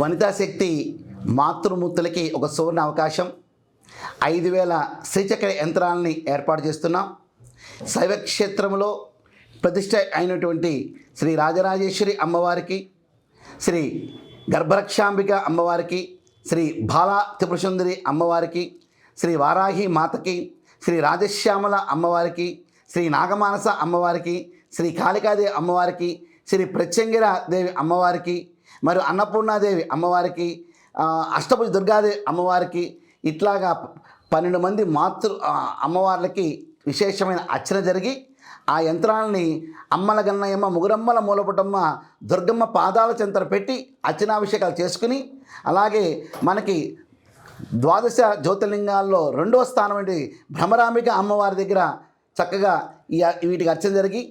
వనితా శక్తి మాతృమూర్తులకి ఒక సువర్ణ అవకాశం. 5000 శ్రీచక్ర యంత్రాలని ఏర్పాటు చేస్తున్నాం. శైవ క్షేత్రంలో ప్రతిష్ట అయినటువంటి శ్రీ రాజరాజేశ్వరి అమ్మవారికి, శ్రీ గర్భరక్షాంబిక అమ్మవారికి, శ్రీ బాలా త్రిపురసుందరి అమ్మవారికి, శ్రీ వారాహి మాతకి, శ్రీ రాజశ్యామల అమ్మవారికి, శ్రీ నాగమానస అమ్మవారికి, శ్రీ కాళికాదేవి అమ్మవారికి, శ్రీ ప్రత్యంగిర దేవి అమ్మవారికి, మరియు అన్నపూర్ణాదేవి అమ్మవారికి, అష్టభుజ దుర్గాదేవి అమ్మవారికి, ఇట్లాగా 12 మంది అమ్మవార్లకి విశేషమైన అర్చన జరిగి ఆ యంత్రాలని అమ్మల గన్నయమ్మ, ముగురమ్మల మూలపుటమ్మ, దుర్గమ్మ పాదాల చెంతర పెట్టి అర్చనాభిషేకాలు చేసుకుని, అలాగే మనకి 12 జ్యోతిర్లింగాల్లో 2వ స్థానం ఏంటి భ్రమరాంబిక అమ్మవారి దగ్గర చక్కగా వీటికి అర్చన జరిగి,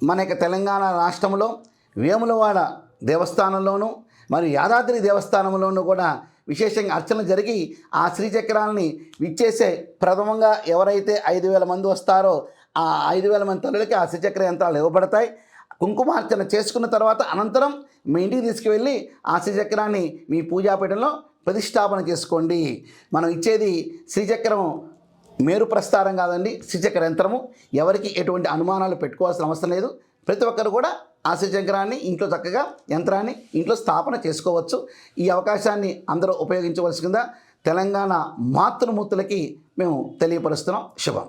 మన యొక్క తెలంగాణ రాష్ట్రంలో వేములవాడ దేవస్థానంలోనూ మరియు యాదాద్రి దేవస్థానంలోనూ కూడా విశేషంగా అర్చన జరిగి ఆ శ్రీచక్రాలని విచ్చేసే ప్రథమంగా ఎవరైతే 5000 మంది వస్తారో ఆ 5000 మంది తల్లులకి ఆ శ్రీచక్ర యంత్రాలు ఇవ్వబడతాయి. కుంకుమార్చన చేసుకున్న తర్వాత అనంతరం మీ ఇంటికి తీసుకువెళ్ళి ఆ శ్రీచక్రాన్ని మీ పూజాపీఠంలో ప్రతిష్టాపన చేసుకోండి. మనం ఇచ్చేది శ్రీచక్రం మేరు ప్రస్తారం కాదండి, శ్రీచక్ర యంత్రము. ఎవరికి ఎటువంటి అనుమానాలు పెట్టుకోవాల్సిన అవసరం లేదు. ప్రతి ఒక్కరు కూడా ఆ శ్రీచక్రాన్ని ఇంట్లో చక్కగా యంత్రాన్ని ఇంట్లో స్థాపన చేసుకోవచ్చు. ఈ అవకాశాన్ని అందరూ ఉపయోగించవలసిందిగా తెలంగాణ మాతృమూర్తులకి మేము తెలియపరుస్తున్నాం. శుభం.